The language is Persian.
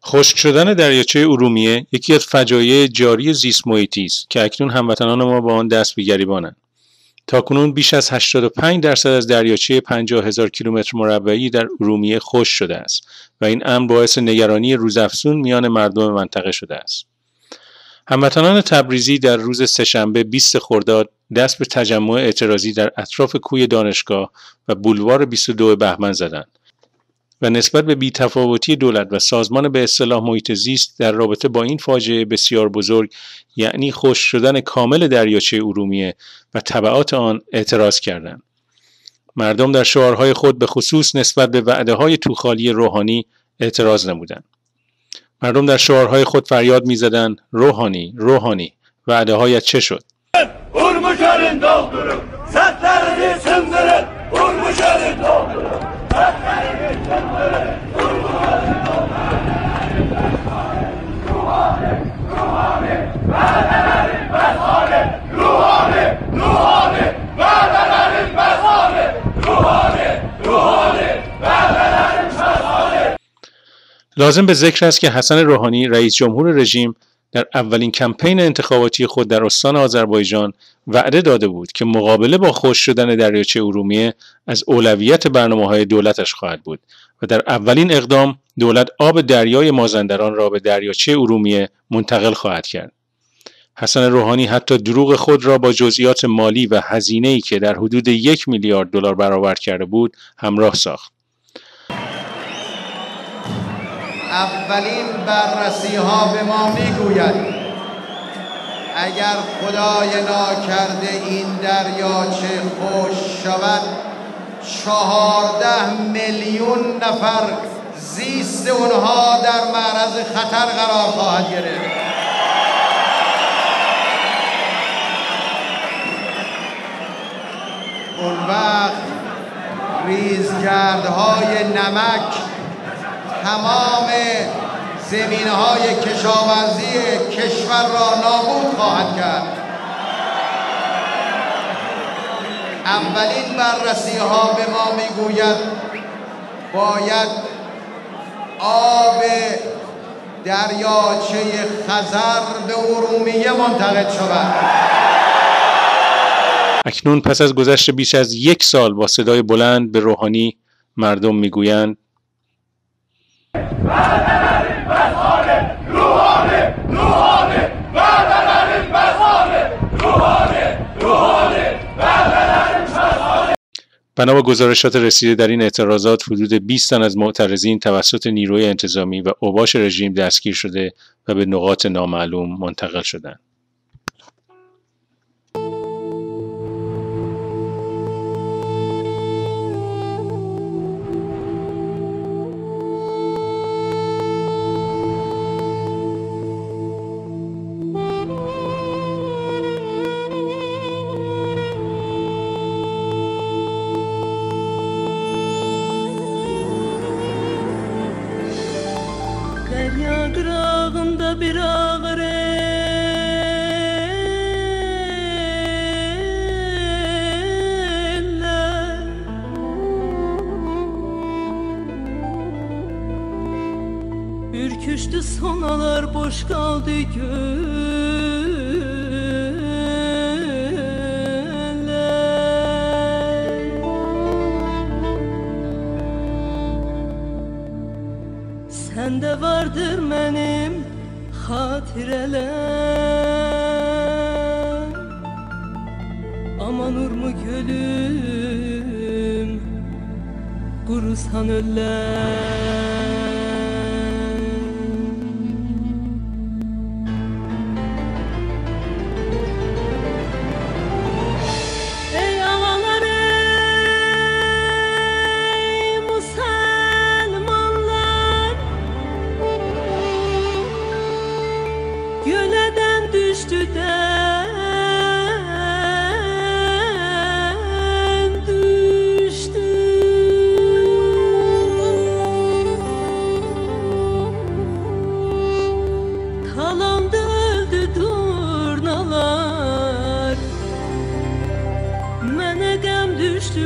خشک شدن دریاچه ارومیه یکی از فجایع جاری زیست محیطی است که اکنون هموطنان ما با آن دست به گریبانند. تاکنون بیش از 85% از دریاچه 50,000 کیلومتر مربعی در ارومیه خشک شده است و این امر باعث نگرانی روزافزون میان مردم منطقه شده است. هموطنان تبریزی در روز سه‌شنبه 20 خرداد دست به تجمع اعتراضی در اطراف کوی دانشگاه و بولوار 22 بهمن زدند و نسبت به بی‌تفاوتی دولت و سازمان به اصطلاح محیط زیست در رابطه با این فاجعه بسیار بزرگ، یعنی خشک شدن کامل دریاچه ارومیه و تبعات آن، اعتراض کردند. مردم در شعارهای خود به خصوص نسبت به وعده‌های توخالی روحانی اعتراض نمودند. مردم در شعارهای خود فریاد می‌زدند: روحانی، روحانی، وعده‌هایت چه شد؟ Urmuşarın doldurun, sertlerini sındırın. Urmuşarın doldurun, sertlerini sındırın. Urmuşarın doldurun. Ruhani, ruhani, vədələrin bəzali. Ruhani, ruhani, vədələrin bəzali. Ruhani, ruhani, vədələrin bəzali. لازم به ذکر است که حسن روحانی رئیس جمهور رژیم در اولین کمپین انتخاباتی خود در استان آذربایجان وعده داده بود که مقابله با خشک شدن دریاچه ارومیه از اولویت برنامه‌های دولتش خواهد بود و در اولین اقدام دولت آب دریای مازندران را به دریاچه ارومیه منتقل خواهد کرد. حسن روحانی حتی دروغ خود را با جزئیات مالی و هزینه‌ای که در حدود 1 میلیارد دلار برآورد کرده بود همراه ساخت. اولین بررسی ها به ما میگوید اگر خدای ناکرده این دریاچه خشک شود 14 میلیون نفر زیست اونها در معرض خطر قرار خواهد گرفت. اون وقت ریزگردهای نمک تمام زمینهای کشاورزی کشور را نابود خواهد کرد. اولین بررسی ها به ما میگوید باید آب دریاچه خزر به ارومیه منتقل شود. اکنون پس از گذشت بیش از 1 سال با صدای بلند به روحانی مردم میگویند: Vədələrin bəzali. Ruhani, ruhani, vədələrin bəzali. Ruhani, ruhani, vədələrin bəzali. بنا به گزارشات رسیده در این اعتراضات حدود 20 تن از معترضین توسط نیروی انتظامی و اوباش رژیم دستگیر شده و به نقاط نامعلوم منتقل شدند. Derya qırağında bir ağır eller ürküştü sonalar boş kaldı Səndə vardır mənim xatirələr Aman urmu gölüm qurusan öllər Göleden düştü düştü Talandı öldü durnalar Mənə qəm düştü